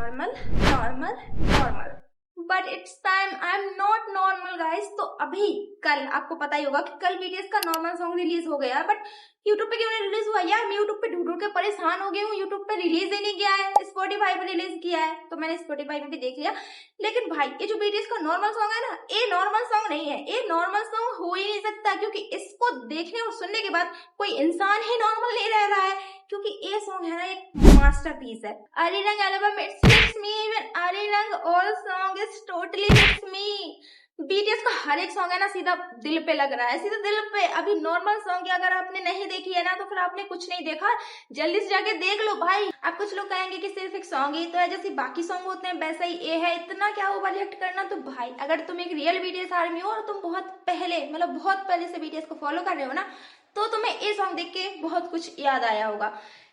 Normal normal normal, but it's time I am not normal guys. तो अभी कल आपको पता ही होगा कि कल बीटीएस का नॉर्मल सॉन्ग रिलीज हो गया, बट यूट्यूब पे क्यों नहीं रिलीज हुआ यार? मैं यूट्यूब पे ढूंढ ढूंढ के परेशान हो गई हूँ, यूट्यूब पे रिलीज ही नहीं किया है। स्पॉटिफाई पे रिलीज किया है तो मैंने स्पॉटिफाई में भी देख लिया, लेकिन भाई ये जो बीटीएस का नॉर्मल सॉन्ग है ना, ये नॉर्मल सॉन्ग नहीं है, ये नॉर्मल सॉन्ग हो ही नहीं सकता, क्योंकि इसको देखने और सुनने के बाद कोई इंसान ही नॉर्मल नहीं रह रहा है, क्योंकि ये सॉन्ग है ना एक मास्टरपीस है। Arirang album it's hits me, even Arirang all song is totally hits me. BTS का हर एक सॉन्ग है ना सीधा दिल पे लग रहा है, सीधा दिल पे। अभी नॉर्मल सॉन्ग की अगर आपने नहीं देखी है ना तो फिर आपने कुछ नहीं देखा, जल्दी से जाके देख लो भाई। आप कुछ लोग कहेंगे कि सिर्फ एक सॉन्ग ही तो है, जैसे बाकी सॉन्ग होते हैं वैसा ही ये है, इतना क्या ओवर रिएक्ट करना। तो भाई अगर तुम एक रियल बीटीएस आर्मी हो और तुम बहुत पहले से बीटीएस को फॉलो कर रहे हो ना, तो तुम्हें ये सॉन्ग देख के बहुत कुछ याद आया होगा,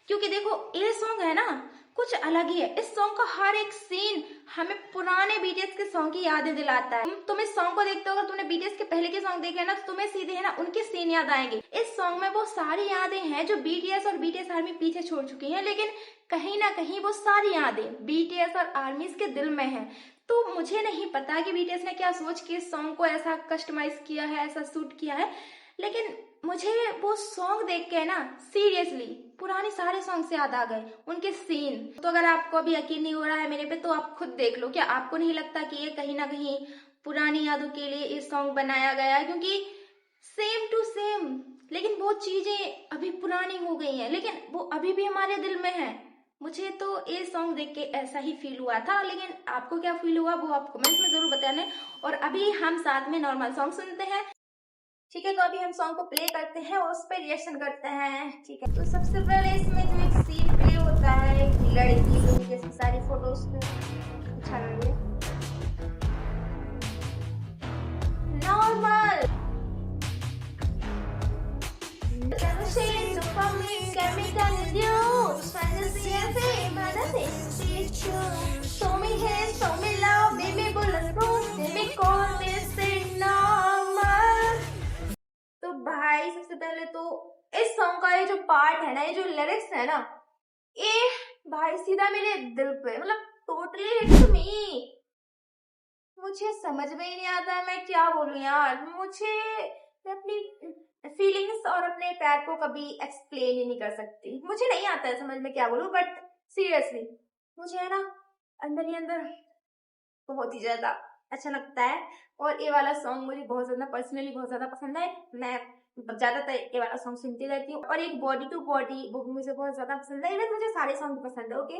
क्योंकि देखो ये सॉन्ग है ना कुछ अलग ही है। इस सॉन्ग का हर एक सीन हमें पुराने बीटीएस के सॉन्ग की यादें दिलाता है। तुम इस सॉन्ग को देखते हो, अगर तुमने बीटीएस के पहले के सॉन्ग देखे ना तो तुम्हें सीधे है ना उनके सीन याद आएंगे। इस सॉन्ग में वो सारी यादें हैं जो बीटीएस और बीटीएस आर्मी पीछे छोड़ चुकी हैं, लेकिन कहीं ना कहीं वो सारी यादें बीटीएस और आर्मी के दिल में है। तो मुझे नहीं पता कि बीटीएस ने क्या सोच के इस सॉन्ग को ऐसा कस्टमाइज किया है, ऐसा शूट किया है, लेकिन मुझे वो सॉन्ग देख के ना सीरियसली पुराने सारे सॉन्ग से याद आ गए, उनके सीन। तो अगर आपको अभी यकीन नहीं हो रहा है मेरे पे तो आप खुद देख लो। क्या आपको नहीं लगता कि ये कहीं ना कहीं पुरानी यादों के लिए ये सॉन्ग बनाया गया है? क्योंकि सेम टू सेम, लेकिन वो चीजें अभी पुरानी हो गई हैं, लेकिन वो अभी भी हमारे दिल में है। मुझे तो ये सॉन्ग देख के ऐसा ही फील हुआ था, लेकिन आपको क्या फील हुआ वो आप कमेंट्स में जरूर बताना। और अभी हम साथ में नॉर्मल सॉन्ग सुनते हैं, ठीक है? तो अभी हम सॉन्ग को प्ले करते हैं और उस पर रिएक्शन करते हैं, ठीक है? तो सबसे पहले इसमें जो एक सीन प्ले होता है, एक लड़की लोग जैसी सारी फोटोज अच्छा लगे नॉर्मल तो भाई सबसे पहले तो इस सॉन्ग का ये जो पार्ट है ना, ये जो लिरिक्स है ना, ये भाई सीधा मेरे दिल पे, मतलब टोटली हिट्स मी। मुझे समझ में ही नहीं आता मैं क्या बोलूं यार। मैं अपनी फीलिंग्स और अपने प्यार को कभी एक्सप्लेन ही नहीं कर सकती, मुझे नहीं आता है समझ में क्या बोलूं, बट सीरियसली मुझे है ना अंदर ही अंदर बहुत ही ज्यादा अच्छा लगता है। और ये वाला सॉन्ग मुझे बहुत ज्यादा पर्सनली बहुत ज्यादा पसंद है, मैं ज्यादातर ये वाला सॉन्ग सुनती रहती हूँ। और एक बॉडी टू बॉडी वो भी मुझे बहुत ज्यादा पसंद है, इवन मुझे सारे सॉन्ग पसंद है, ओके?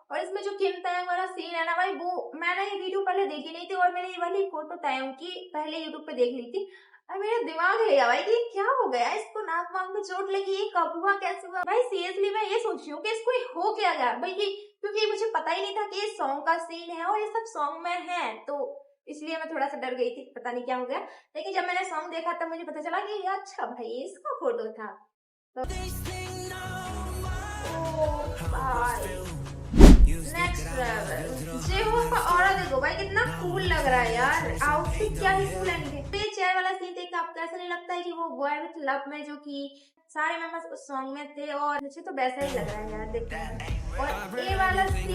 और इसमें जो किम ताeyong वाला सीन है ना भाई, वो मैंने ये वीडियो पहले देखी नहीं थी और मैंने ये वाली फोटो ताeyong की पहले यूट्यूब पे देख ली थी, और मेरा दिमाग ले गया भाई कि क्या हो गया, इसको नाक वाक में चोट लगी, ये कब हुआ, कैसे हुआ? भाई सीरियसली मैं ये सोच रही हूँ कि इसको हो क्या गया भाई, क्योंकि मुझे पता ही नहीं था कि ये सॉन्ग का सीन है और ये सब सॉन्ग में है, तो इसलिए मैं थोड़ा सा डर गई थी, पता नहीं क्या हो गया। लेकिन जब मैंने सॉन्ग देखा तब मुझे पता चला कि अच्छा भाई इसका फोटो था। तो नेक्स्ट लेवल जेहोंग का ऑरा देखो भाई, कितना कूल लग रहा है यार, आउटफिट क्या ही कूल है इनके। तो ये चेयर वाला सीन देख के आपको ऐसा नहीं लगता है कि वो बॉय विथ लव में जो कि सारे मेंबर्स उस सॉन्ग में थे, और मुझे तो वैसा ही लग रहा है यार देखने में। और ये वाला सीन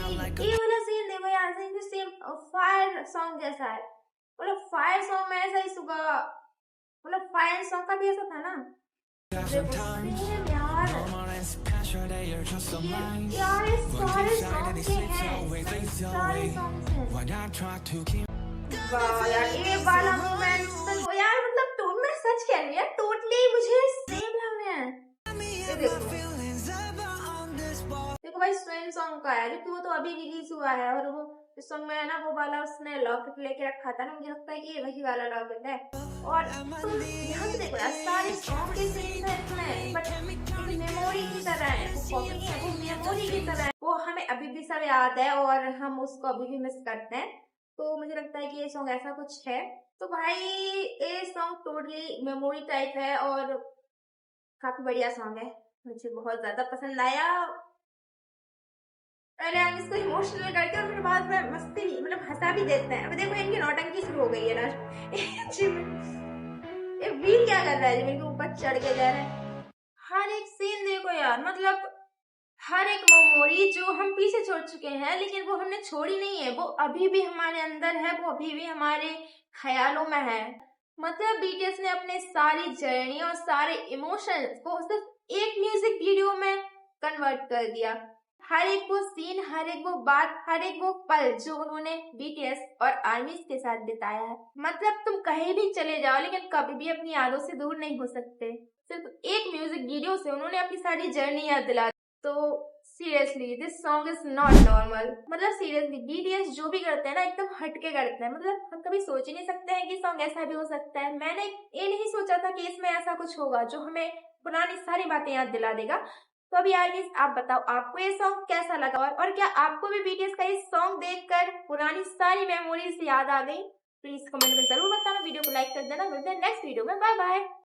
देखो यार, सेम फायर सॉन्ग जैसा है, मतलब फायर सॉन्ग में ऐसा ही सुबह, मतलब फायर सॉन्ग का भी ऐसा था ना यार ये सारे सॉन्ग के हैं, सारे सॉन्ग हैं। वाह यार ये वाला मोमेंट तो यार, मतलब तो मैं सच कह रही हूँ यार, टोटली मुझे सेम लग रहे हैं। देखो भाई स्वेन सॉन्ग का है, क्योंकि वो तो अभी रिलीज हुआ है, और वो इस सॉन्ग में है ना वो वाला उसने लॉकेट लेके रखा था ना, मुझे लगता है कि ये वही वाला लॉकेट है। और तुम ध्यान से देखो यार, सारे सॉन्ग के सीन है इसमें, बट मेमोरी की तरह है, वो कॉपी नहीं है, वो मेमोरी की तरह है, वो हमें अभी भी सब याद है और हम उसको अभी भी मिस करते हैं। तो मुझे लगता है कि ये सॉन्ग ऐसा कुछ है। तो भाई ये सॉन्ग टोटली मेमोरी टाइप है और काफी बढ़िया सॉन्ग है, मुझे बहुत ज्यादा पसंद आया। अरे हम इसको इमोशनल करके और फिर बाद में मस्ती मतलब हंसा भी देते हैं। अब देखो इनकी नौटंकी शुरू हो गई है ना ये वीर क्या कर रहा है, जिमिन के ऊपर चढ़ के जा रहा है। हर एक सीन देखो यार, मतलब हर एक मेमोरी जो हम पीछे छोड़ चुके हैं, लेकिन वो हमने छोड़ी नहीं है, वो अभी भी हमारे अंदर है, वो अभी भी हमारे ख्यालों में है। मतलब बीटीएस ने अपने सारी जर्नी और सारे इमोशंस को सिर्फ एक म्यूजिक वीडियो में कन्वर्ट कर दिया। हर एक वो सीन, हर एक वो बात, हर एक वो पल जो उन्होंने बीटीएस और आर्मीज के साथ बिताया है, मतलब तुम कहीं भी चले जाओ लेकिन कभी भी अपनी यादों से दूर नहीं हो सकते। सिर्फ एक म्यूजिक वीडियो से उन्होंने अपनी सारी जर्नी याद दिला। तो seriously this song is not normal. मतलब सीरियसली बीटीएस जो भी करते हैं ना, एकदम हटके करते हैं। मतलब हम कभी सोच ही नहीं सकते हैं कि सॉन्ग ऐसा भी हो सकता है। मैंने ये नहीं सोचा था कि इसमें ऐसा कुछ होगा जो हमें पुरानी सारी बातें याद दिला देगा। तो अभी आगे आप बताओ, आपको ये सॉन्ग कैसा लगा, और क्या आपको भी बीटीएस का ये सॉन्ग देखकर पुरानी सारी मेमोरीज याद आ गई? प्लीज कमेंट में जरूर बताना, वीडियो को लाइक कर देना। मिलते हैं नेक्स्ट वीडियो में, बाय बाय।